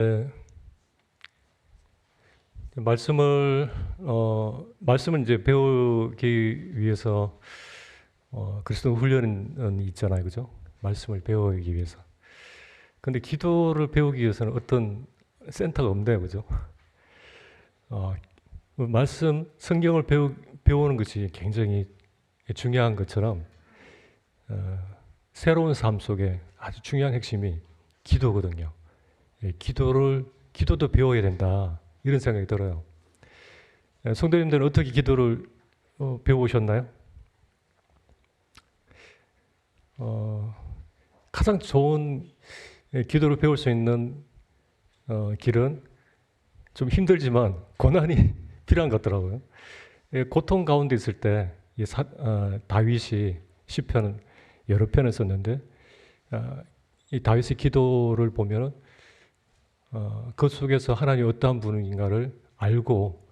네, 말씀을 이제 배우기 위해서 그리스도 훈련이 있잖아요, 그죠? 말씀을 배우기 위해서. 근데 기도를 배우기 위해서는 어떤 센터가 없네요, 그죠? 어, 성경을 배우는 것이 굉장히 중요한 것처럼 새로운 삶 속에 아주 중요한 핵심이 기도거든요. 기도도 배워야 된다. 이런 생각이 들어요. 성도님들은 어떻게 기도를 배우셨나요? 가장 좋은 기도를 배울 수 있는 길은 좀 힘들지만 고난이 필요한 것 같더라고요. 고통 가운데 있을 때 다윗이 시편 여러 편을 썼는데 이 다윗의 기도를 보면 그 속에서 하나님이 어떠한 분인가를 알고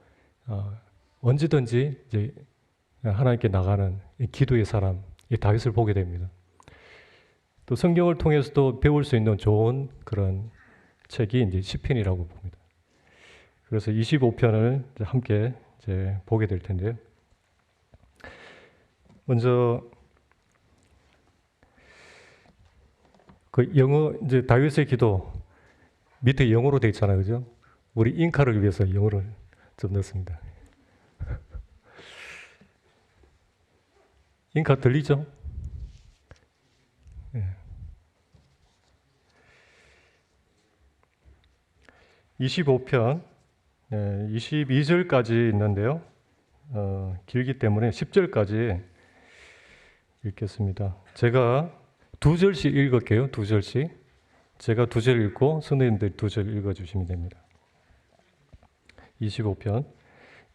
언제든지 이제 하나님께 나가는 이 기도의 사람, 이 다윗을 보게 됩니다. 또 성경을 통해서도 배울 수 있는 좋은 그런 책이 이제 시편이라고 봅니다. 그래서 25편을 함께 이제 보게 될 텐데요. 먼저 그 영어 이제 다윗의 기도 밑에 영어로 되어 있잖아요, 그죠? 우리 인카를 위해서 영어를 좀 넣었습니다. 인카 들리죠? 네. 25편 22절까지 있는데요. 길기 때문에 10절까지 읽겠습니다. 제가 2절씩 읽을게요. 2절씩. 제가 2절 읽고 선생님들 2절 읽어주시면 됩니다. 25편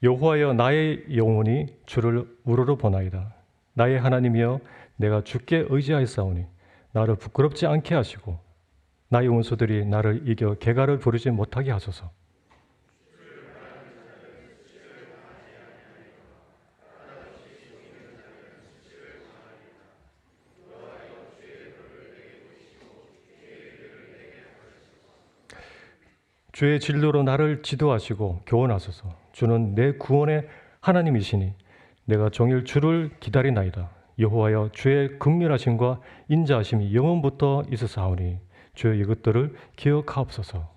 여호와여 나의 영혼이 주를 우러러 보나이다. 나의 하나님이여 내가 주께 의지하였사오니 나를 부끄럽지 않게 하시고 나의 원수들이 나를 이겨 개가를 부르지 못하게 하소서. 주의 진로로 나를 지도하시고 교훈하소서. 주는 내 구원의 하나님이시니 내가 종일 주를 기다리나이다. 여호와여 주의 긍휼하심과 인자하심이 영원부터 있으사오니 주여 이것들을 기억하옵소서.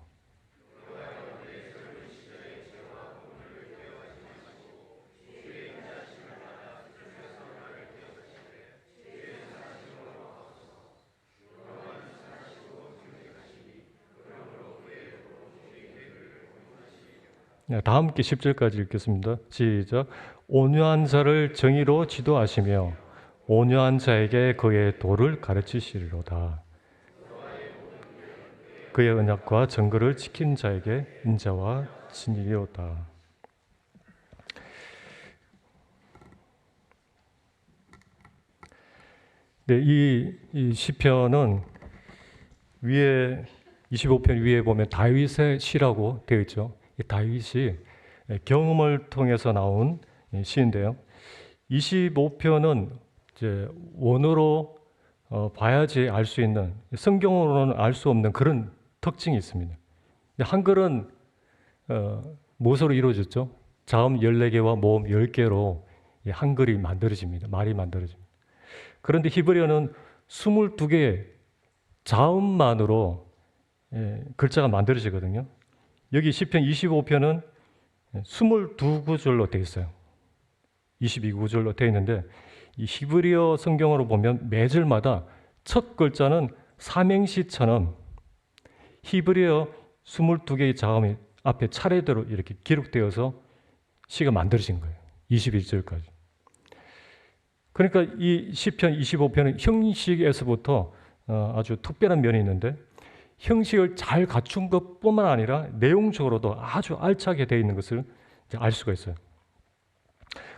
다 함께 10절까지 읽겠습니다. 시작. 온유한 자를 정의로 지도하시며 온유한 자에게 그의 도를 가르치시리로다. 그의 언약과 정글을 지킨 자에게 인자와 진리로다. 네, 이 시편은 위에 25편 위에 보면 다윗의 시라고 되어 있죠. 이 다윗이 경험을 통해서 나온 시인데요. 25편은 이제 원어로 봐야지 알 수 있는, 성경으로는 알 수 없는 그런 특징이 있습니다. 한글은 무엇으로 이루어졌죠? 자음 14개와 모음 10개로 한글이 만들어집니다. 말이 만들어집니다. 그런데 히브리어는 22개의 자음만으로 글자가 만들어지거든요. 여기 시편 25편은 22구절로 되어 있어요. 22구절로 되어 있는데 이 히브리어 성경으로 보면 매 절마다 첫 글자는 삼행시처럼 히브리어 22개의 자음이 앞에 차례대로 이렇게 기록되어서 시가 만들어진 거예요. 21절까지. 그러니까 이 시편 25편은 형식에서부터 아주 특별한 면이 있는데 형식을 잘 갖춘 것뿐만 아니라 내용적으로도 아주 알차게 되어 있는 것을 알 수가 있어요.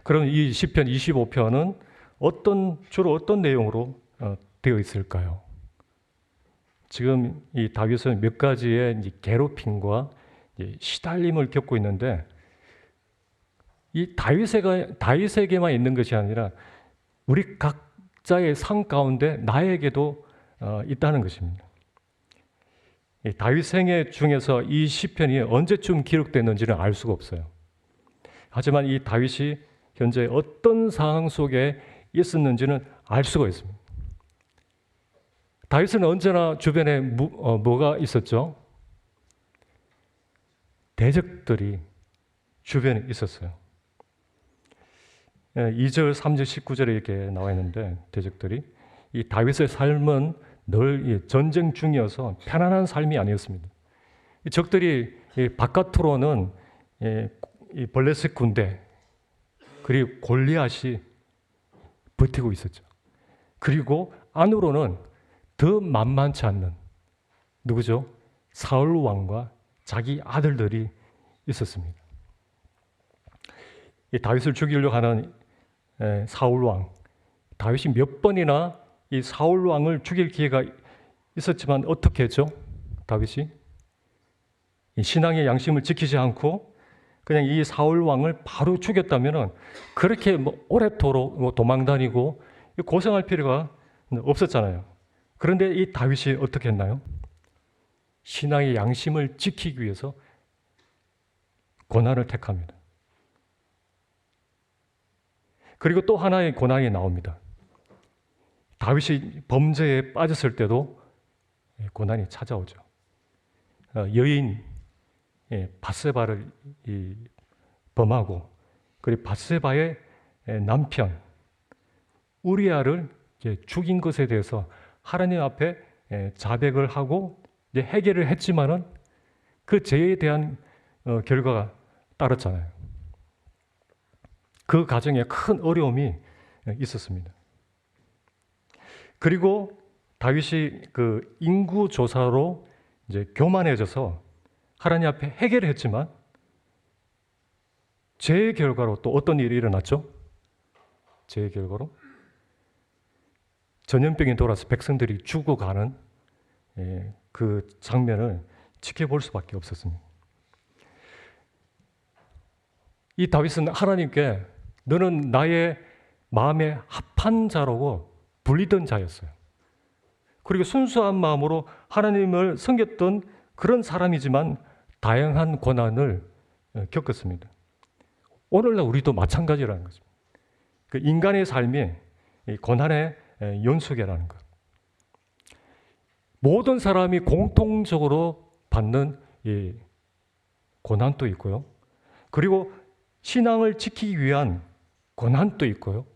그럼 이 시편 25편은 주로 어떤 내용으로 되어 있을까요? 지금 이 다윗은 몇 가지의 괴롭힘과 시달림을 겪고 있는데 이 다윗에게만 있는 것이 아니라 우리 각자의 삶 가운데 나에게도 있다는 것입니다. 이 다윗 생애 중에서 이 시편이 언제쯤 기록됐는지는 알 수가 없어요. 하지만 이 다윗이 현재 어떤 상황 속에 있었는지는 알 수가 있습니다. 다윗은 언제나 주변에 뭐가 있었죠? 대적들이 주변에 있었어요. 2절, 3절, 19절에 이렇게 나와 있는데 대적들이 이 다윗의 삶은 늘 전쟁 중이어서 편안한 삶이 아니었습니다. 이 적들이 바깥으로는 이 블레셋 군대 그리고 골리앗이 버티고 있었죠. 그리고 안으로는 더 만만치 않는 누구죠? 사울 왕과 자기 아들들이 있었습니다. 이 다윗을 죽이려고 하는 사울 왕, 다윗이 몇 번이나 이 사울 왕을 죽일 기회가 있었지만 어떻게 했죠? 다윗이 이 신앙의 양심을 지키지 않고 그냥 이 사울 왕을 바로 죽였다면은 그렇게 오래도록 도망다니고 고생할 필요가 없었잖아요. 그런데 이 다윗이 어떻게 했나요? 신앙의 양심을 지키기 위해서 고난을 택합니다. 그리고 또 하나의 고난이 나옵니다. 다윗이 범죄에 빠졌을 때도 고난이 찾아오죠. 여인 밧세바를 범하고 그리고 밧세바의 남편 우리아를 죽인 것에 대해서 하나님 앞에 자백을 하고 해결을 했지만은 그 죄에 대한 결과가 따랐잖아요. 그 과정에 큰 어려움이 있었습니다. 그리고 다윗이 그 인구 조사로 이제 교만해져서 하나님 앞에 해결을 했지만 죄의 결과로 또 어떤 일이 일어났죠? 죄의 결과로 전염병이 돌아서 백성들이 죽어가는 그 장면을 지켜볼 수밖에 없었습니다. 이 다윗은 하나님께 너는 나의 마음에 합한 자라고 불리던 자였어요. 그리고 순수한 마음으로 하나님을 섬겼던 그런 사람이지만 다양한 고난을 겪었습니다. 오늘날 우리도 마찬가지라는 거죠. 그 인간의 삶이 고난의 연속이라는 것. 모든 사람이 공통적으로 받는 이 고난도 있고요. 그리고 신앙을 지키기 위한 고난도 있고요.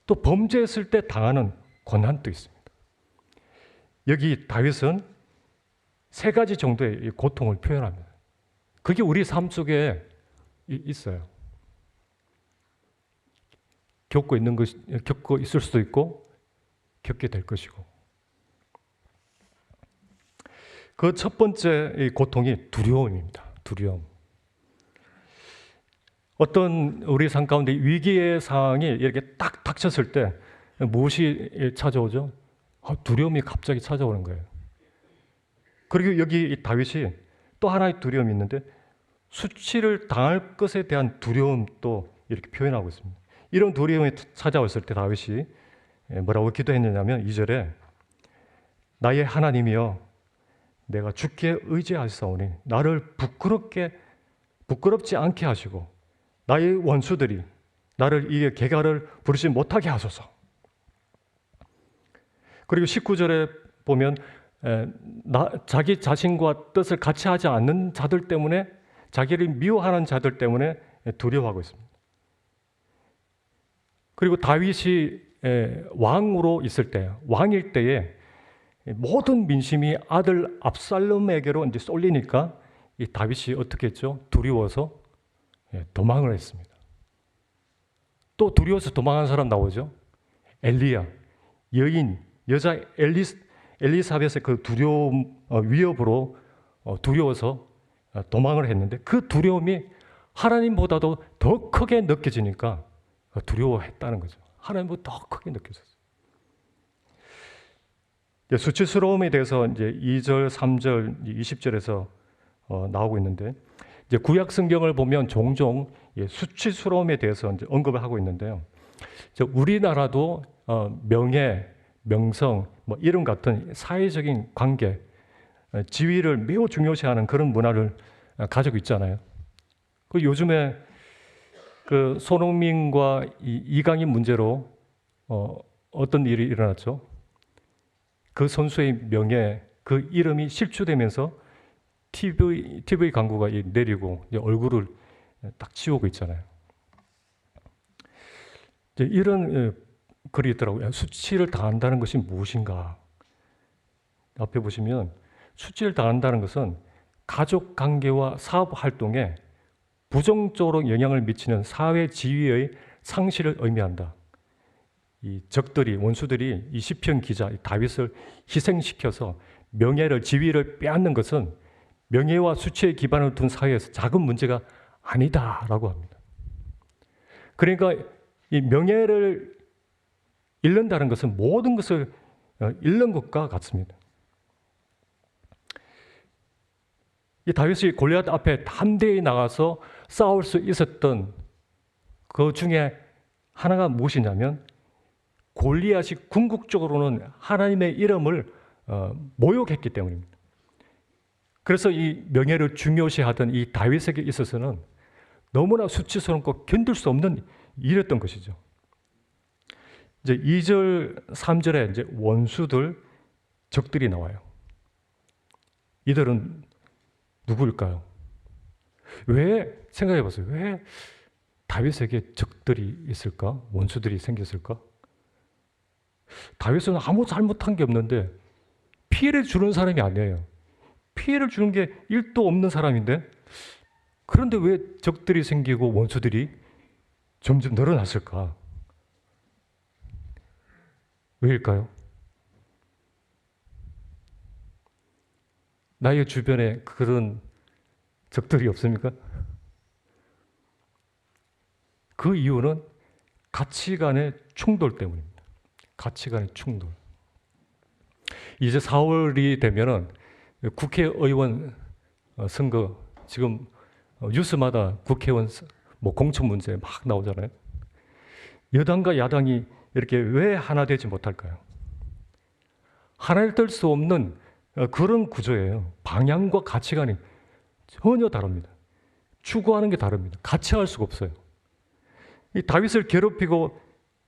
또 범죄했을 때 당하는 고난도 있습니다. 여기 다윗은 세 가지 정도의 고통을 표현합니다. 그게 우리 삶 속에 있어요. 겪고 있을 수도 있고 겪게 될 것이고. 그 첫 번째 고통이 두려움입니다. 두려움. 어떤 우리 삶 가운데 위기의 상황이 이렇게 딱 닥쳤을 때 무엇이 찾아오죠? 두려움이 갑자기 찾아오는 거예요. 그리고 여기 다윗이 또 하나의 두려움이 있는데 수치를 당할 것에 대한 두려움도 이렇게 표현하고 있습니다. 이런 두려움이 찾아왔을 때 다윗이 뭐라고 기도했느냐면 2절에 나의 하나님이여 내가 주께 의지하사오니 나를 부끄럽지 않게 하시고 나의 원수들이 나를 이에 개가를 부르지 못하게 하소서. 그리고 19절에 보면 자기 자신과 뜻을 같이 하지 않는 자들 때문에 자기를 미워하는 자들 때문에 두려워하고 있습니다. 그리고 다윗이 왕으로 있을 때, 왕일 때에 모든 민심이 아들 압살롬에게로 이제 쏠리니까 이 다윗이 어떻게 했죠? 두려워서 도망을 했습니다. 또 두려워서 도망한 사람 나오죠? 엘리야, 여인, 여자 엘리사벳의 그 두려움, 위협으로 두려워서 도망을 했는데 그 두려움이 하나님보다도 더 크게 느껴지니까 두려워했다는 거죠. 하나님보다 더 크게 느껴졌어요. 수치스러움에 대해서 이제 2절, 3절, 20절에서 나오고 있는데 이제 구약 성경을 보면 종종 수치스러움에 대해서 이제 언급을 하고 있는데요. 우리나라도 명예, 명성, 뭐 이런 같은 사회적인 관계, 지위를 매우 중요시하는 그런 문화를 가지고 있잖아요. 그 요즘에 그 손흥민과 이강인 문제로 어떤 일이 일어났죠? 그 선수의 명예, 그 이름이 실추되면서 TV 광고가 내리고 얼굴을 딱 지우고 있잖아요. 이런 글이 있더라고요. 수치를 당한다는 것이 무엇인가? 앞에 보시면 수치를 당한다는 것은 가족 관계와 사업 활동에 부정적으로 영향을 미치는 사회 지위의 상실을 의미한다. 이 적들이, 원수들이 이 시편 기자 다윗을 희생시켜서 명예를, 지위를 빼앗는 것은 명예와 수치의 기반을 둔 사회에서 작은 문제가 아니다라고 합니다. 그러니까 이 명예를 잃는다는 것은 모든 것을 잃는 것과 같습니다. 이 다윗이 골리앗 앞에 담대히 나가서 싸울 수 있었던 그 중에 하나가 무엇이냐면 골리앗이 궁극적으로는 하나님의 이름을 모욕했기 때문입니다. 그래서 이 명예를 중요시하던 이 다윗에게 있어서는 너무나 수치스럽고 견딜 수 없는 일이었던 것이죠. 이제 2절, 3절에 이제 원수들, 적들이 나와요. 이들은 누구일까요? 왜, 생각해 보세요. 왜 다윗에게 적들이 있을까? 원수들이 생겼을까? 다윗은 아무 잘못한 게 없는데 피해를 주는 사람이 아니에요. 피해를 주는 게 1도 없는 사람인데 그런데 왜 적들이 생기고 원수들이 점점 늘어났을까? 왜일까요? 나의 주변에 그런 적들이 없습니까? 그 이유는 가치관의 충돌 때문입니다. 가치관의 충돌. 이제 4월이 되면은 국회의원 선거, 지금 뉴스마다 국회의원 공천 문제 막 나오잖아요. 여당과 야당이 이렇게 왜 하나 되지 못할까요? 하나 될 수 없는 그런 구조예요. 방향과 가치관이 전혀 다릅니다. 추구하는 게 다릅니다. 같이 할 수가 없어요. 이 다윗을 괴롭히고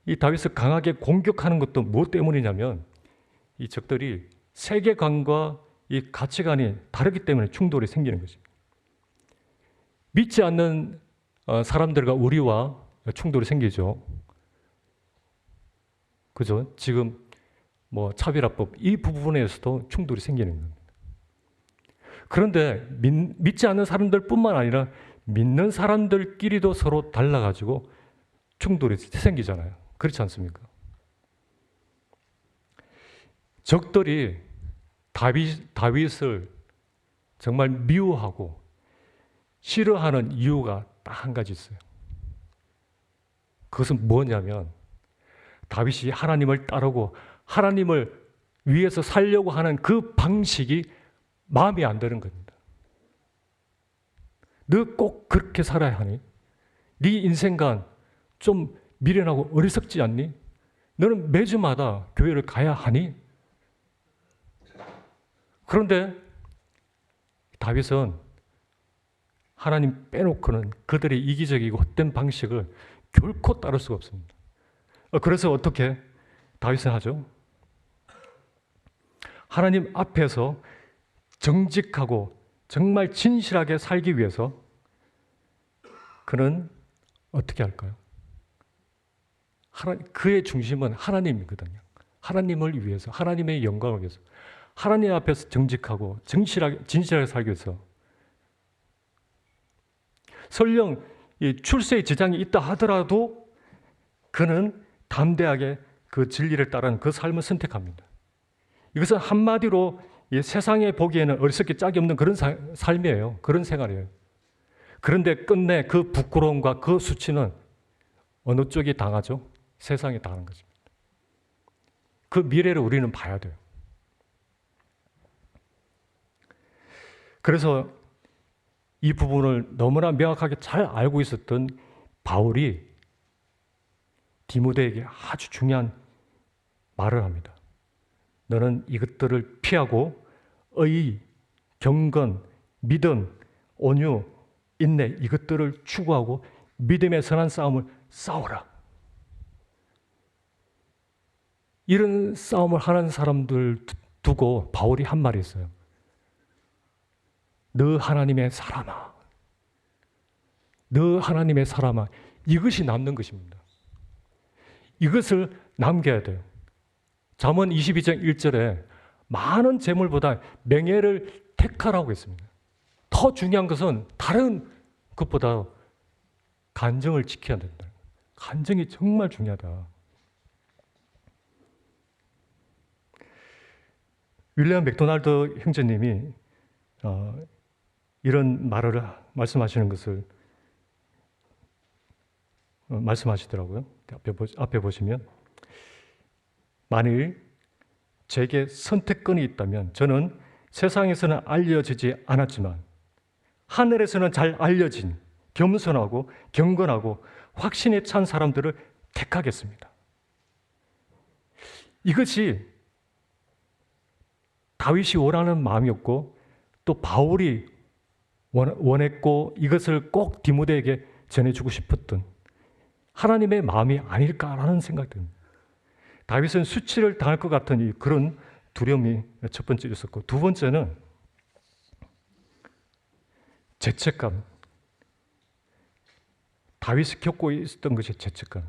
이 다윗을 강하게 공격하는 것도 무엇 때문이냐면 이 적들이 세계관과 이 가치관이 다르기 때문에 충돌이 생기는 것입니다. 믿지 않는 사람들과 우리와 충돌이 생기죠. 그죠? 지금 차별화법 이 부분에서도 충돌이 생기는 겁니다. 그런데 믿지 않는 사람들뿐만 아니라 믿는 사람들끼리도 서로 달라가지고 충돌이 생기잖아요. 그렇지 않습니까? 적들이 다윗을 정말 미워하고 싫어하는 이유가 딱 한 가지 있어요. 그것은 뭐냐면 다윗이 하나님을 따르고 하나님을 위해서 살려고 하는 그 방식이 마음에 안 드는 겁니다. 너 꼭 그렇게 살아야 하니? 네 인생관 좀 미련하고 어리석지 않니? 너는 매주마다 교회를 가야 하니? 그런데 다윗은 하나님 빼놓고는 그들의 이기적이고 헛된 방식을 결코 따를 수가 없습니다. 그래서 어떻게 다윗은 하죠? 하나님 앞에서 정직하고 정말 진실하게 살기 위해서 그는 어떻게 할까요? 그의 중심은 하나님이거든요. 하나님을 위해서, 하나님의 영광을 위해서, 하나님 앞에서 정직하고 진실하게 살기 위해서 설령 출세에 지장이 있다 하더라도 그는 담대하게 그 진리를 따르는 그 삶을 선택합니다. 이것은 한마디로 세상에 보기에는 어리석게 짝이 없는 그런 삶이에요. 그런 생활이에요. 그런데 끝내 그 부끄러움과 그 수치는 어느 쪽이 당하죠? 세상이 당하는 것입니다. 그 미래를 우리는 봐야 돼요. 그래서 이 부분을 너무나 명확하게 잘 알고 있었던 바울이 디모데에게 아주 중요한 말을 합니다. 너는 이것들을 피하고 경건, 믿음, 온유, 인내 이것들을 추구하고 믿음의 선한 싸움을 싸우라. 이런 싸움을 하는 사람들 두고 바울이 한 말이 있어요. 너 하나님의 사람아. 너 하나님의 사람아. 이것이 남는 것입니다. 이것을 남겨야 돼요. 잠언 22장 1절에 많은 재물보다 명예를 택하라고 했습니다. 더 중요한 것은 다른 것보다 간정을 지켜야 된다. 간정이 정말 중요하다. 윌리엄 맥도날드 형제님이 이런 말을 말씀하시는 것을 말씀하시더라고요. 앞에 보시면 만일 제게 선택권이 있다면 저는 세상에서는 알려지지 않았지만 하늘에서는 잘 알려진 겸손하고 경건하고 확신에 찬 사람들을 택하겠습니다. 이것이 다윗이 원하는 마음이었고 또 바울이 원했고 이것을 꼭 디모데에게 전해주고 싶었던 하나님의 마음이 아닐까라는 생각이 듭니다. 다윗은 수치를 당할 것 같은 그런 두려움이 첫 번째 있었고 두 번째는 죄책감. 다윗이 겪고 있었던 것이 죄책감.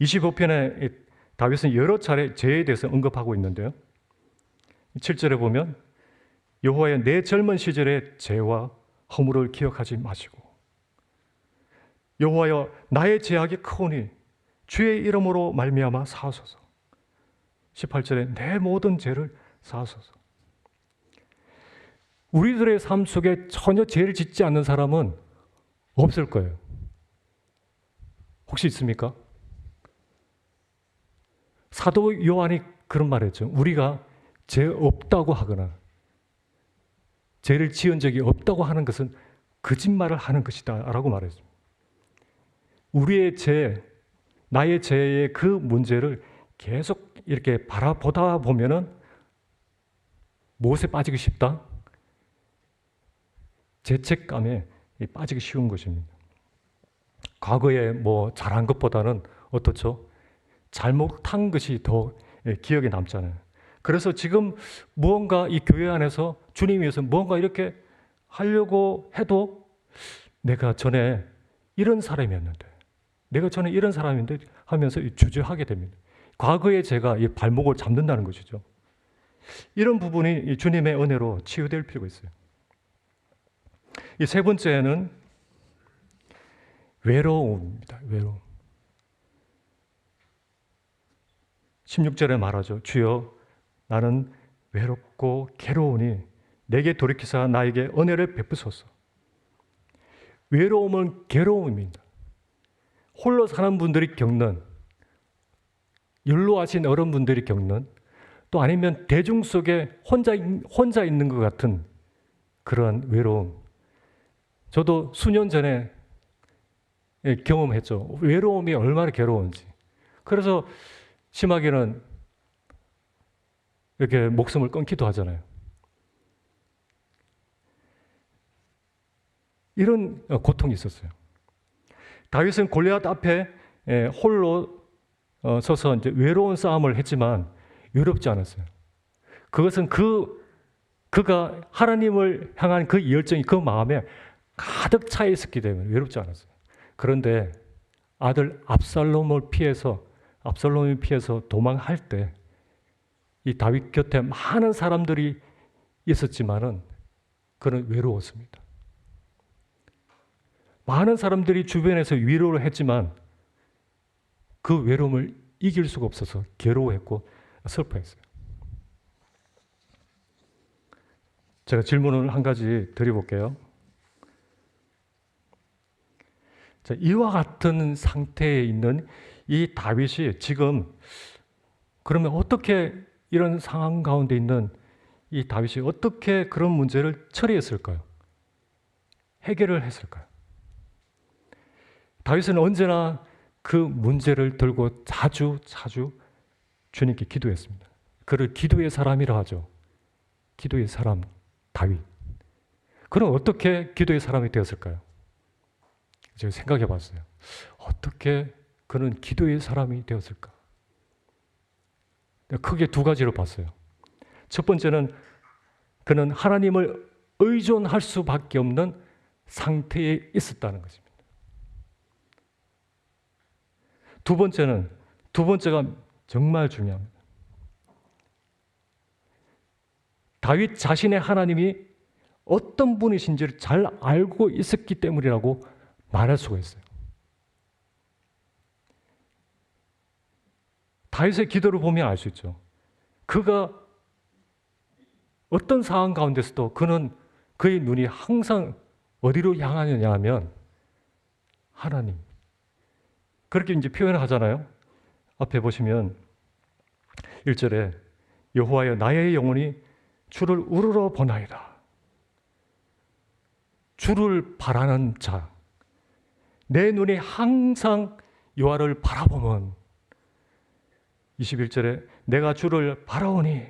25편에 다윗은 여러 차례 죄에 대해서 언급하고 있는데요. 7절에 보면 여호와여 내 젊은 시절의 죄와 허물을 기억하지 마시고 여호와여 나의 죄악이 크오니 주의 이름으로 말미암아 사하소서. 18절에 내 모든 죄를 사하소서. 우리들의 삶 속에 전혀 죄를 짓지 않는 사람은 없을 거예요. 혹시 있습니까? 사도 요한이 그런 말을 했죠. 우리가 죄 없다고 하거나 죄를 지은 적이 없다고 하는 것은 거짓말을 하는 것이다 라고 말했습니다. 우리의 죄, 나의 죄의 그 문제를 계속 이렇게 바라보다 보면은 무엇에 빠지기 쉽다? 죄책감에 빠지기 쉬운 것입니다. 과거에 뭐 잘한 것보다는 어떻죠? 잘못한 것이 더 기억에 남잖아요. 그래서 지금 무언가 이 교회 안에서 주님 위해서 무언가 이렇게 하려고 해도 내가 전에 이런 사람이었는데 내가 전에 이런 사람인데 하면서 주저하게 됩니다. 과거에 제가 이 발목을 잡는다는 것이죠. 이런 부분이 주님의 은혜로 치유될 필요가 있어요. 이 세 번째는 외로움입니다. 외로움. 16절에 말하죠. 주여 나는 외롭고 괴로우니 내게 돌이키사 나에게 은혜를 베푸소서. 외로움은 괴로움입니다. 홀로 사는 분들이 겪는, 연로하신 어른분들이 겪는, 또 아니면 대중 속에 혼자 있는 것 같은 그런 외로움. 저도 수년 전에 경험했죠. 외로움이 얼마나 괴로운지. 그래서 심하게는 이렇게 목숨을 끊기도 하잖아요. 이런 고통이 있었어요. 다윗은 골리앗 앞에 홀로 서서 이제 외로운 싸움을 했지만 외롭지 않았어요. 그것은 그가 하나님을 향한 그 열정이 그 마음에 가득 차 있었기 때문에 외롭지 않았어요. 그런데 아들 압살롬이 피해서 도망할 때 이 다윗 곁에 많은 사람들이 있었지만은 그는 외로웠습니다. 많은 사람들이 주변에서 위로를 했지만 그 외로움을 이길 수가 없어서 괴로워했고 슬퍼했어요. 제가 질문을 한 가지 드려볼게요. 자, 이와 같은 상태에 있는 이 다윗이 지금 그러면 어떻게 이런 상황 가운데 있는 이 다윗이 어떻게 그런 문제를 처리했을까요? 해결을 했을까요? 다윗은 언제나 그 문제를 들고 자주 주님께 기도했습니다. 그를 기도의 사람이라 하죠. 기도의 사람. 다윗. 그럼 어떻게 기도의 사람이 되었을까요? 제가 생각해 봤어요. 어떻게 그는 기도의 사람이 되었을까? 크게 두 가지로 봤어요. 첫 번째는 그는 하나님을 의존할 수밖에 없는 상태에 있었다는 것입니다. 두 번째가 정말 중요합니다. 다윗 자신의 하나님이 어떤 분이신지를 잘 알고 있었기 때문이라고 말할 수가 있어요. 다윗의 기도를 보면 알 수 있죠. 그가 어떤 상황 가운데서도 그는 그의 눈이 항상 어디로 향하느냐 하면 하나님. 그렇게 이제 표현을 하잖아요. 앞에 보시면 1절에 여호와여 나의 영혼이 주를 우러러 보나이다. 주를 바라는 자. 내 눈이 항상 여호와를 바라보면 21절에 내가 주를 바라오니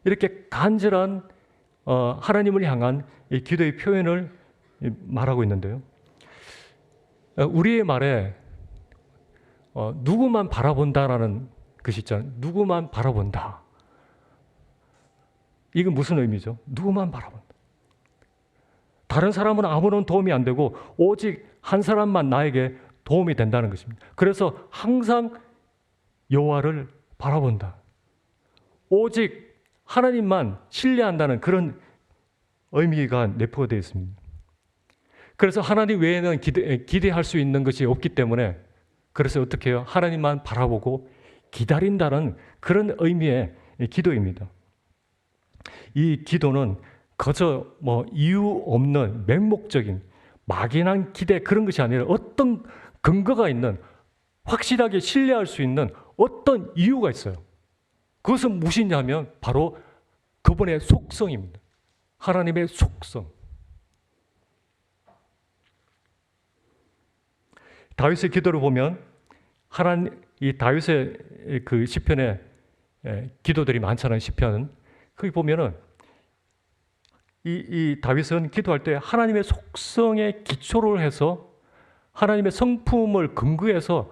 이렇게 간절한 하나님을 향한 이 기도의 표현을 말하고 있는데요. 우리의 말에 누구만 바라본다라는 것이 있잖아요. 누구만 바라본다. 이건 무슨 의미죠? 누구만 바라본다. 다른 사람은 아무런 도움이 안 되고 오직 한 사람만 나에게 도움이 된다는 것입니다. 그래서 항상 여호와를 바라본다. 오직 하나님만 신뢰한다는 그런 의미가 내포가 되어 있습니다. 그래서 하나님 외에는 기대할 수 있는 것이 없기 때문에 그래서 어떻게 해요? 하나님만 바라보고 기다린다는 그런 의미의 기도입니다. 이 기도는 그저 이유 없는 맹목적인 막연한 기대 그런 것이 아니라 어떤 근거가 있는 확실하게 신뢰할 수 있는 어떤 이유가 있어요. 그것은 무엇이냐면 바로 그분의 속성입니다. 하나님의 속성. 다윗의 기도를 보면 이 다윗의 그 시편에 기도들이 많잖아요. 시편은 거기 보면은 이 다윗은 기도할 때 하나님의 속성에 기초를 해서 하나님의 성품을 근거해서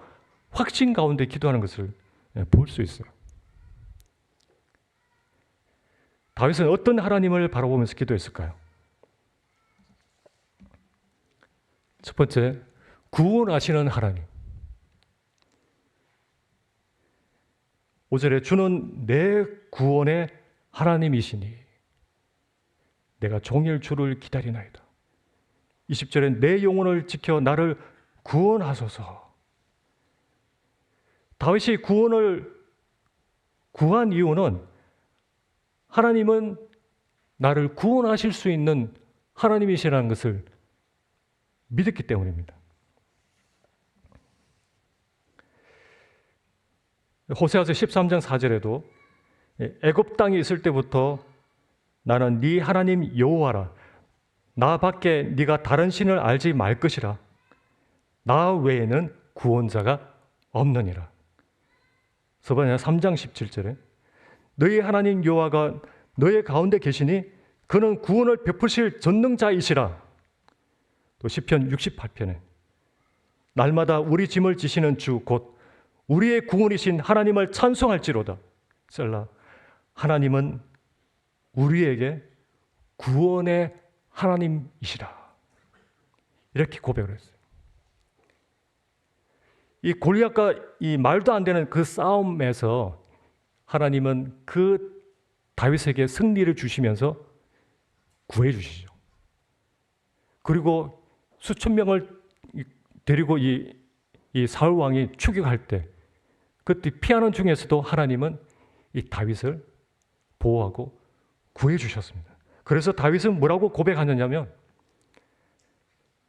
확신 가운데 기도하는 것을 볼 수 있어요. 다윗은 어떤 하나님을 바라보면서 기도했을까요? 첫 번째, 구원하시는 하나님. 5절에 주는 내 구원의 하나님이시니 내가 종일 주를 기다리나이다. 20절에 내 영혼을 지켜 나를 구원하소서. 다윗이 구원을 구한 이유는 하나님은 나를 구원하실 수 있는 하나님이시라는 것을 믿었기 때문입니다. 호세아서 13장 4절에도 애굽 땅에 있을 때부터 나는 네 하나님 여호와라. 나 밖에 네가 다른 신을 알지 말 것이라. 나 외에는 구원자가 없느니라. 스바냐 3장 17절에 너희 하나님 여호와가 너희 가운데 계시니 그는 구원을 베푸실 전능자이시라. 또 시편 68편에 날마다 우리 짐을 지시는 주 곧 우리의 구원이신 하나님을 찬송할지로다. 셀라. 하나님은 우리에게 구원의 하나님이시라. 이렇게 고백을 했어요. 이 골리앗과 이 말도 안 되는 그 싸움에서 하나님은 그 다윗에게 승리를 주시면서 구해 주시죠. 그리고 수천 명을 데리고 이 사울 왕이 추격할 때 그때 피하는 중에서도 하나님은 이 다윗을 보호하고 구해 주셨습니다. 그래서 다윗은 뭐라고 고백하느냐면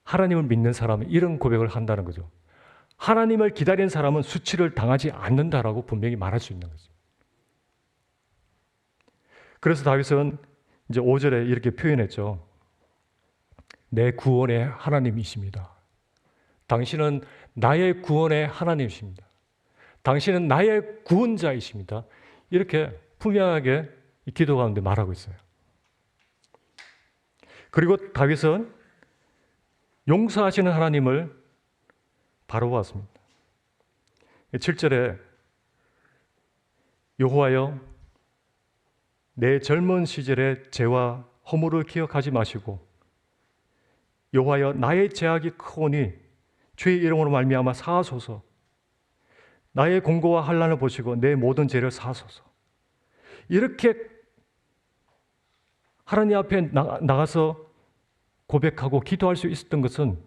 하나님을 믿는 사람은 이런 고백을 한다는 거죠. 하나님을 기다리는 사람은 수치를 당하지 않는다라고 분명히 말할 수 있는 거죠. 그래서 다윗은 이제 5절에 이렇게 표현했죠. 내 구원의 하나님이십니다. 당신은 나의 구원의 하나님이십니다. 당신은 나의 구원자이십니다. 이렇게 분명하게 이 기도 가운데 말하고 있어요. 그리고 다윗은 용서하시는 하나님을 바라보았습니다. 7절에 여호와여 내 젊은 시절의 죄와 허물을 기억하지 마시고 여호와여 나의 죄악이 크오니 주의 이름으로 말미암아 사하소서. 나의 공고와 환난을 보시고 내 모든 죄를 사하소서. 이렇게 하나님 앞에 나가서 고백하고 기도할 수 있었던 것은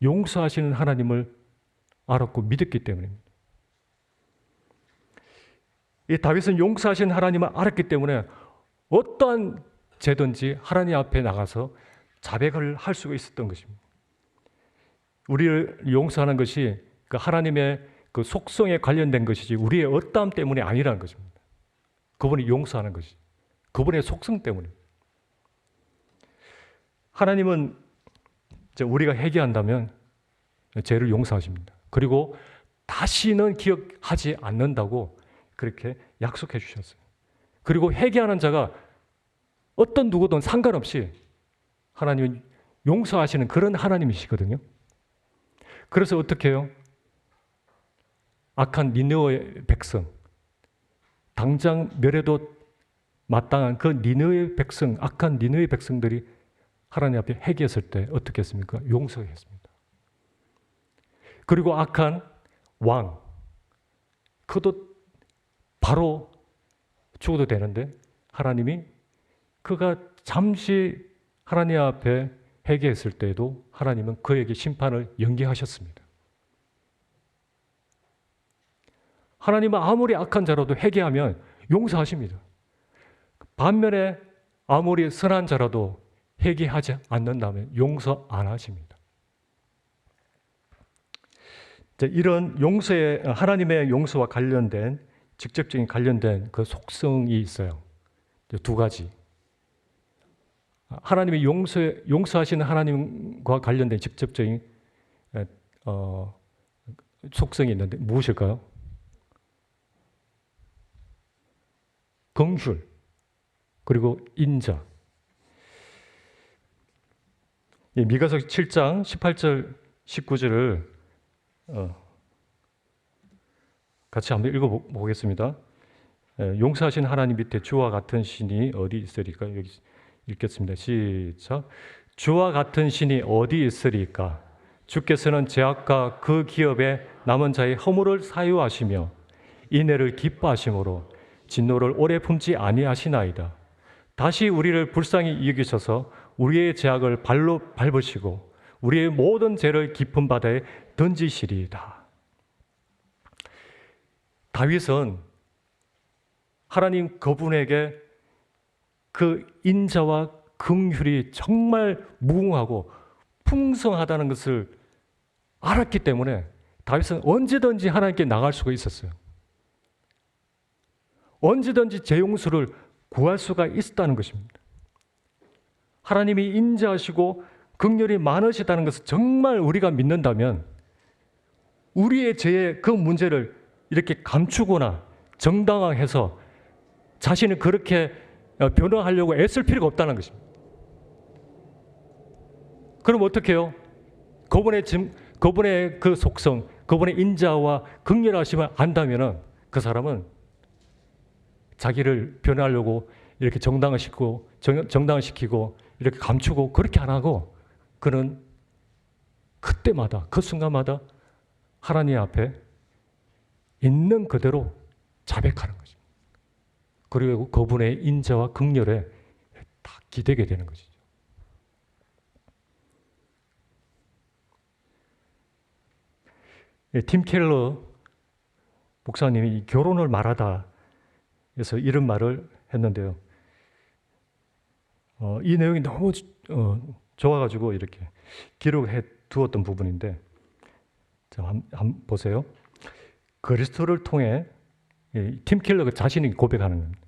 용서하시는 하나님을 알았고 믿었기 때문입니다. 이 다윗은 용서하시는 하나님을 알았기 때문에 어떠한 죄든지 하나님 앞에 나가서 자백을 할 수가 있었던 것입니다. 우리를 용서하는 것이 그 하나님의 그 속성에 관련된 것이지 우리의 어떠함 때문이 아니라는 것입니다. 그분이 용서하는 것이 그분의 속성 때문입니다. 하나님은 우리가 회개한다면 죄를 용서하십니다. 그리고 다시는 기억하지 않는다고 그렇게 약속해 주셨어요. 그리고 회개하는 자가 어떤 누구든 상관없이 하나님은 용서하시는 그런 하나님이시거든요. 그래서 어떻게 해요? 악한 니느웨의 백성, 당장 멸해도 마땅한 그 니느웨의 백성, 악한 니느웨의 백성들이 하나님 앞에 회개했을 때 어떻게 했습니까? 용서했습니다. 그리고 악한 왕, 그도 바로 죽어도 되는데 하나님이 그가 잠시 하나님 앞에 회개했을 때에도 하나님은 그에게 심판을 연기하셨습니다. 하나님은 아무리 악한 자라도 회개하면 용서하십니다. 반면에 아무리 선한 자라도 회개하지 않는다면 용서 안 하십니다. 이런 용서의 하나님의 용서와 관련된 직접적인 관련된 그 속성이 있어요. 두 가지. 하나님이 용서하시는 하나님과 관련된 직접적인 속성이 있는데 무엇일까요? 긍휼 그리고 인자. 미가서 7장 18절 19절을 같이 한번 읽어보겠습니다. 용서하신 하나님 밑에 주와 같은 신이 어디 있으리까? 여기 읽겠습니다. 시작. 주와 같은 신이 어디 있으리까? 주께서는 죄악과 그 기업에 남은 자의 허물을 사유하시며 인애를 기뻐하심으로 진노를 오래 품지 아니하시나이다. 다시 우리를 불쌍히 여기셔서 우리의 죄악을 발로 밟으시고 우리의 모든 죄를 깊은 바다에 던지시리이다. 다윗은 하나님 그분에게 그 인자와 긍휼이 정말 무궁하고 풍성하다는 것을 알았기 때문에 다윗은 언제든지 하나님께 나갈 수가 있었어요. 언제든지 제 용서를 구할 수가 있었다는 것입니다. 하나님이 인자하시고 긍휼이 많으시다는 것을 정말 우리가 믿는다면 우리의 죄의 그 문제를 이렇게 감추거나 정당화해서 자신을 그렇게 변화하려고 애쓸 필요가 없다는 것입니다. 그럼 어떻게 해요? 그분의 그 속성, 그분의 인자와 긍휼하심을 안다면 그 사람은 자기를 변화하려고 이렇게 정당화시키고 이렇게 감추고 그렇게 안 하고 그는 그때마다 그 순간마다 하나님 앞에 있는 그대로 자백하는 것입니다. 그리고 그분의 인자와 긍휼에 다 기대게 되는 것이죠. 팀 켈러 목사님이 결혼을 말하다 해서 이런 말을 했는데요. 이 내용이 너무 좋아가지고 이렇게 기록해 두었던 부분인데, 자, 한번 보세요. 그리스도를 통해 팀 켈러가 자신이 고백하는 겁니다.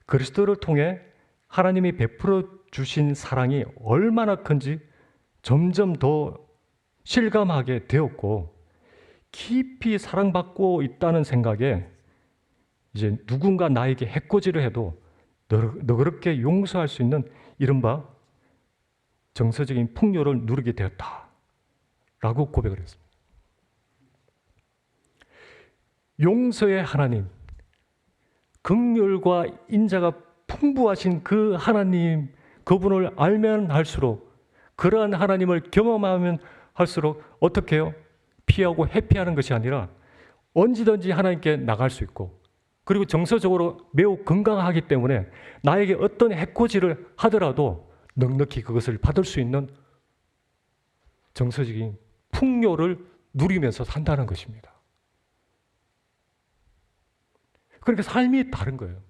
그리스도를 통해 하나님이 베풀어 주신 사랑이 얼마나 큰지 점점 더 실감하게 되었고 깊이 사랑받고 있다는 생각에 이제 누군가 나에게 해코지를 해도 너그럽게 용서할 수 있는 이른바 정서적인 풍요를 누리게 되었다라고 고백을 했습니다. 용서의 하나님, 긍휼과 인자가 풍부하신 그 하나님, 그분을 알면 알수록, 그러한 하나님을 경험하면 할수록 어떻게 해요? 피하고 회피하는 것이 아니라 언제든지 하나님께 나갈 수 있고, 그리고 정서적으로 매우 건강하기 때문에 나에게 어떤 해코지를 하더라도 넉넉히 그것을 받을 수 있는 정서적인 풍요를 누리면서 산다는 것입니다. 그러니까 삶이 다른 거예요.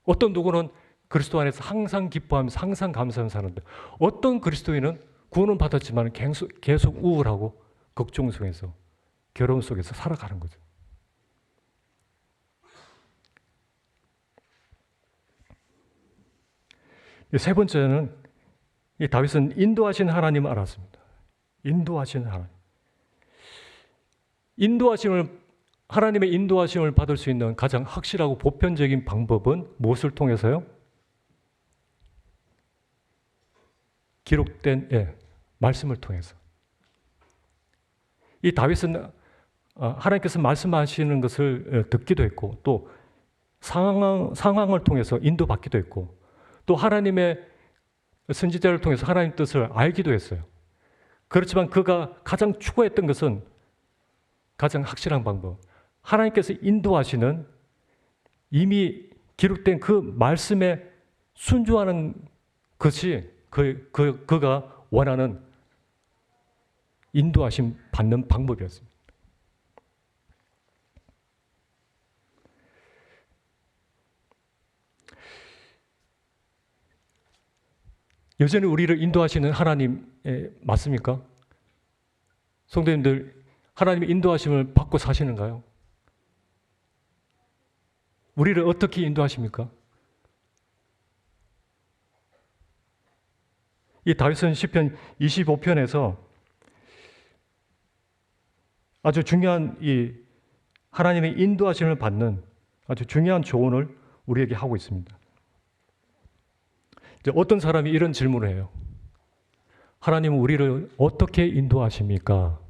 어떤 누구는 그리스도 안에서 항상 기뻐하면서 항상 감사하면서 사는데, 어떤 그리스도인은 구원은 받았지만 계속 우울하고 걱정 속에서, 괴로움 속에서 살아가는 거죠. 세 번째는 이 다윗은 인도하신 하나님을 알았습니다. 인도하신 하나님. 하나님의 인도하심을 받을 수 있는 가장 확실하고 보편적인 방법은 무엇을 통해서요? 기록된 말씀을 통해서. 이 다윗은 하나님께서 말씀하시는 것을 듣기도 했고, 또 상황을 통해서 인도받기도 했고, 또 하나님의 선지자를 통해서 하나님 뜻을 알기도 했어요. 그렇지만 그가 가장 추구했던 것은, 가장 확실한 방법, 하나님께서 인도하시는 이미 기록된 그 말씀에 순종하는 것이 그가 원하는 인도하심 받는 방법이었습니다. 여전히 우리를 인도하시는 하나님 맞습니까? 성도님들, 하나님의 인도하심을 받고 사시는가요? 우리를 어떻게 인도하십니까? 이 다윗은 시편 25편에서 아주 중요한 이 하나님의 인도하심을 받는 아주 중요한 조언을 우리에게 하고 있습니다. 이제 어떤 사람이 이런 질문을 해요. 하나님은 우리를 어떻게 인도하십니까?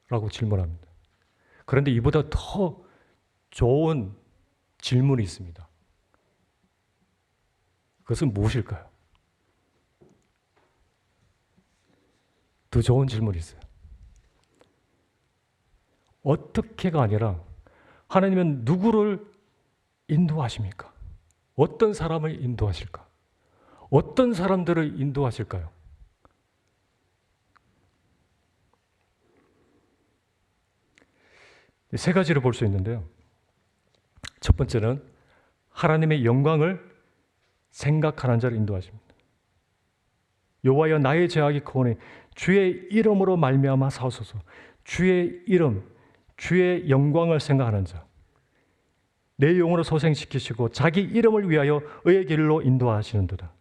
라고 질문합니다. 그런데 이보다 더 좋은 질문이 있습니다. 그것은 무엇일까요? 더 좋은 질문이 있어요. 어떻게가 아니라 하나님은 누구를 인도하십니까? 어떤 사람을 인도하실까? 어떤 사람들을 인도하실까요? 세 가지를 볼 수 있는데요. 첫 번째는 하나님의 영광을 생각하는 자를 인도하십니다. 여호와여 나의 죄악이 크오니 주의 이름으로 말미암아 사옵소서. 주의 이름, 주의 영광을 생각하는 자, 내 영혼을 소생시키시고 자기 이름을 위하여 의의 길로 인도하시는도다.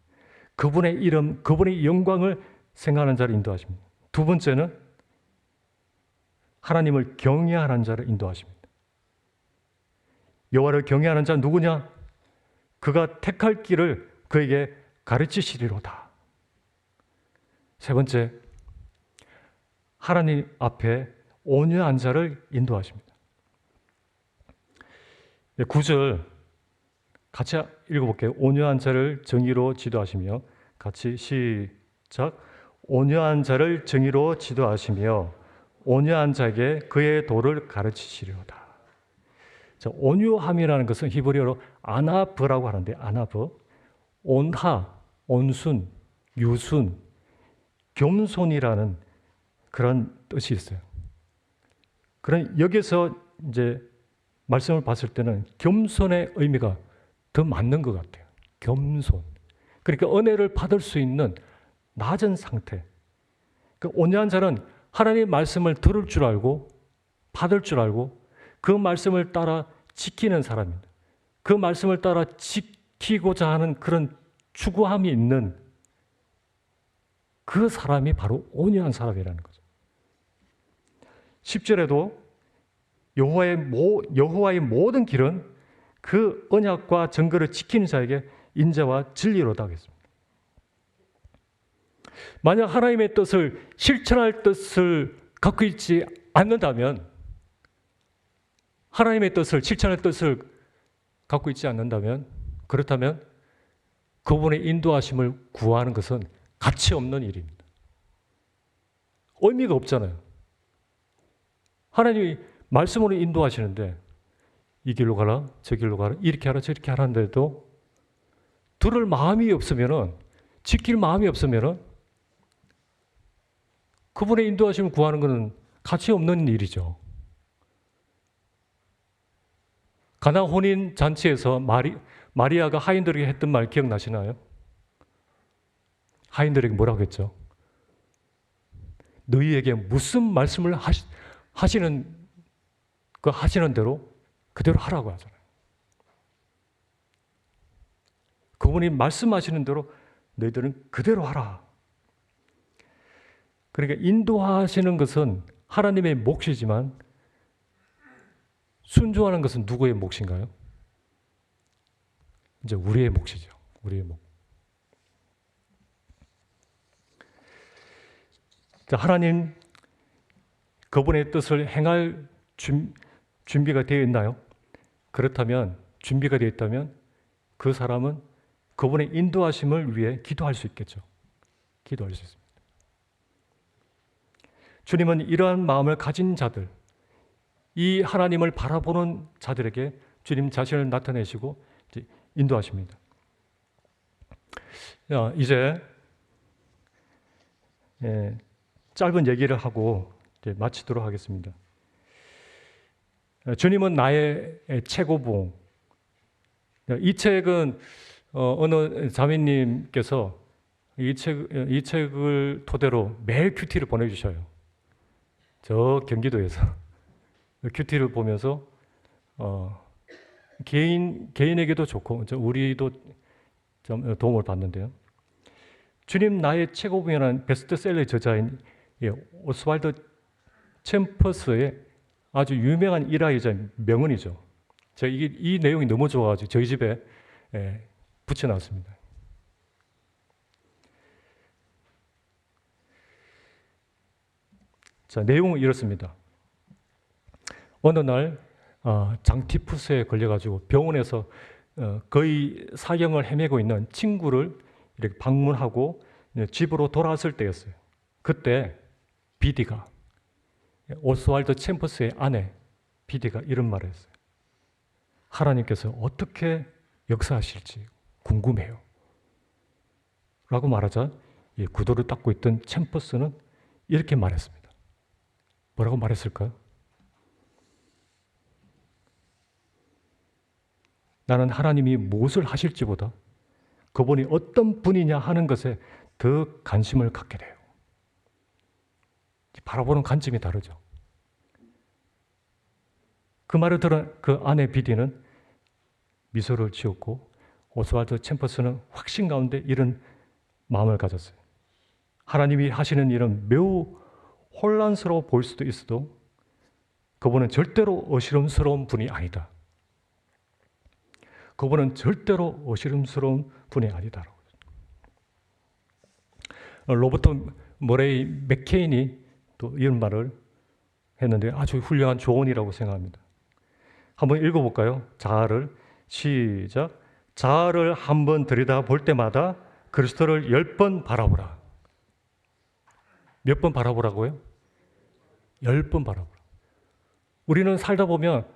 그분의 이름, 그분의 영광을 생각하는 자를 인도하십니다. 두 번째는 하나님을 경외하는 자를 인도하십니다. 여호와를 경외하는 자는 누구냐? 그가 택할 길을 그에게 가르치시리로다. 세 번째, 하나님 앞에 온유한 자를 인도하십니다. 9절 같이 읽어볼게요. 온유한 자를 정의로 지도하시며, 같이 시작. 온유한 자를 정의로 지도하시며 온유한 자에게 그의 도를 가르치시리로다. 자, 온유함이라는 것은 히브리어로 아나브라고 하는데, 아나브, 온하, 온순, 유순, 겸손이라는 그런 뜻이 있어요. 그런 여기서 이제 말씀을 봤을 때는 겸손의 의미가 더 맞는 것 같아요. 겸손. 그러니까 은혜를 받을 수 있는 낮은 상태. 그 온유한 자는 하나님의 말씀을 들을 줄 알고 받을 줄 알고 그 말씀을 따라 지키는 사람입니다. 그 말씀을 따라 지키고자 하는 그런 추구함이 있는 그 사람이 바로 온유한 사람이라는 거죠. 10절에도 여호와의 모든 길은 그 언약과 증거를 지키는 자에게 인자와 진리로다 하겠습니다. 만약 하나님의 뜻을 실천할 뜻을 갖고 있지 않는다면, 하나님의 뜻을 실천할 뜻을 갖고 있지 않는다면, 그렇다면 그분의 인도하심을 구하는 것은 가치 없는 일입니다. 의미가 없잖아요. 하나님이 말씀으로 인도하시는데 이 길로 가라, 저 길로 가라, 이렇게 하라, 저렇게 하라는데도 들을 마음이 없으면은, 지킬 마음이 없으면은 그분의 인도하심을 구하는 것은 가치 없는 일이죠. 가나 혼인 잔치에서 마리아가 하인들에게 했던 말 기억나시나요? 하인들에게 뭐라고 했죠? 너희에게 무슨 말씀을 하시는 대로 그대로 하라고 하잖아요. 그분이 말씀하시는 대로 너희들은 그대로 하라. 그러니까 인도하시는 것은 하나님의 몫이지만 순종하는 것은 누구의 몫인가요? 이제 우리의 몫이죠. 우리의 몫. 자, 하나님 그분의 뜻을 행할 준비가 되어 있나요? 그렇다면, 준비가 되어 있다면 그 사람은 그분의 인도하심을 위해 기도할 수 있겠죠. 기도할 수 있습니다. 주님은 이러한 마음을 가진 자들, 이 하나님을 바라보는 자들에게 주님 자신을 나타내시고 이제 인도하십니다. 이제 짧은 얘기를 하고 이제 마치도록 하겠습니다. 주님은 나의 최고봉. 이 책은 어느 자매님께서 이 책을 토대로 매일 큐티를 보내주셔요. 저 경기도에서 큐티를 보면서 개인에게도 좋고 우리도 좀 도움을 받는데요. 주님 나의 최고봉이라는 베스트셀러 저자인 오스왈드 챔퍼스의 아주 유명한 일화이자 명언이죠. 제가 이 내용이 너무 좋아가지고 저희 집에 붙여놨습니다. 자, 내용은 이렇습니다. 어느 날 장티푸스에 걸려가지고 병원에서 거의 사경을 헤매고 있는 친구를 이렇게 방문하고 집으로 돌아왔을 때였어요. 그때 비디가, 오스왈드 챔퍼스의 아내 비디가 이런 말을 했어요. 하나님께서 어떻게 역사하실지 궁금해요. 라고 말하자 구두를 닦고 있던 챔퍼스는 이렇게 말했습니다. 뭐라고 말했을까요? 나는 하나님이 무엇을 하실지보다 그분이 어떤 분이냐 하는 것에 더 관심을 갖게 돼요. 바라보는 관점이 다르죠. 그 말을 들은 그 아내 비디는 미소를 지었고 오스왈드 챔퍼스는 확신 가운데 이런 마음을 가졌어요. 하나님이 하시는 일은 매우 혼란스러워 보일 수도 있어도 그분은 절대로 어시름스러운 분이 아니다. 그분은 절대로 어시름스러운 분이 아니다라고. 로버트 머레이 맥케인이 또 이런 말을 했는데 아주 훌륭한 조언이라고 생각합니다. 한번 읽어볼까요? 자아를 시작. 자아를 한번 들여다볼 때마다 그리스도를 10번 바라보라. 몇 번 바라보라고요? 10번 바라보라. 우리는 살다 보면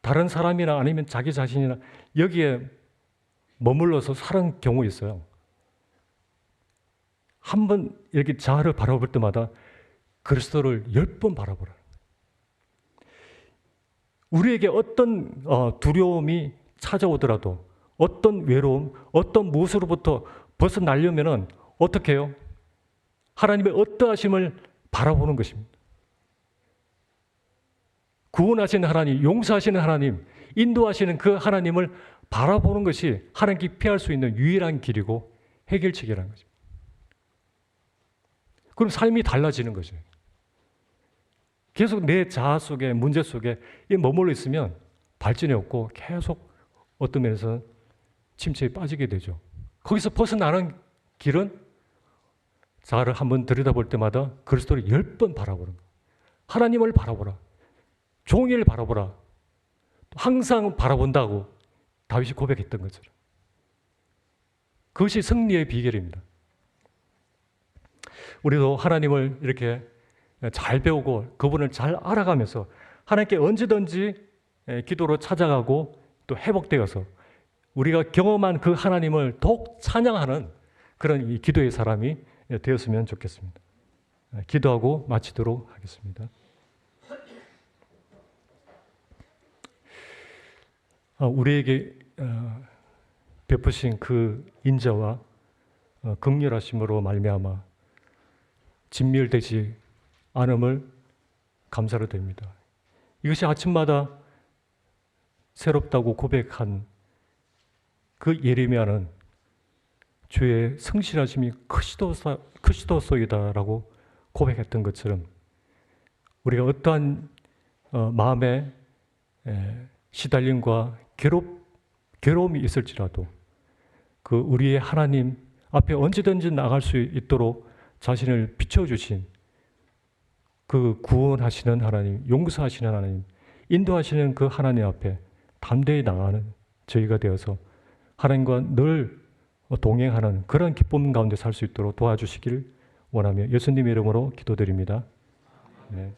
다른 사람이나 아니면 자기 자신이나 여기에 머물러서 사는 경우 있어요. 한번 이렇게 자아를 바라볼 때마다 그리스도를 10번 바라보라. 우리에게 어떤 두려움이 찾아오더라도 어떤 외로움, 어떤 무엇으로부터 벗어나려면 어떻게 해요? 하나님의 어떠하심을 바라보는 것입니다. 구원하시는 하나님, 용서하시는 하나님, 인도하시는 그 하나님을 바라보는 것이 하나님께 피할 수 있는 유일한 길이고 해결책이라는 것입니다. 그럼 삶이 달라지는 거죠. 계속 내 자아 속에, 문제 속에 머물러 있으면 발전이 없고 계속 어떤 면에서 침체에 빠지게 되죠. 거기서 벗어나는 길은 자아를 한번 들여다볼 때마다 그리스도를 10번 바라보는 거예요. 하나님을 바라보라. 종일 바라보라. 항상 바라본다고 다윗이 고백했던 것처럼. 그것이 승리의 비결입니다. 우리도 하나님을 이렇게 잘 배우고 그분을 잘 알아가면서 하나님께 언제든지 기도로 찾아가고 또 회복되어서 우리가 경험한 그 하나님을 더욱 찬양하는 그런 이 기도의 사람이 되었으면 좋겠습니다. 기도하고 마치도록 하겠습니다. 우리에게 베푸신 그 인자와 긍휼하심으로 말미암아 진멸되지 않음을 감사로 드립니다. 이것이 아침마다 새롭다고 고백한 그 예레미야는 주의 성실하심이 크시도소이다라고 고백했던 것처럼 우리가 어떠한 마음의 시달림과 괴로움이 있을지라도 그 우리의 하나님 앞에 언제든지 나갈 수 있도록 자신을 비춰주신 그 구원하시는 하나님, 용서하시는 하나님, 인도하시는 그 하나님 앞에 담대히 나가는 저희가 되어서 하나님과 늘 동행하는 그런 기쁨 가운데 살 수 있도록 도와주시길 원하며 예수님의 이름으로 기도드립니다. 네.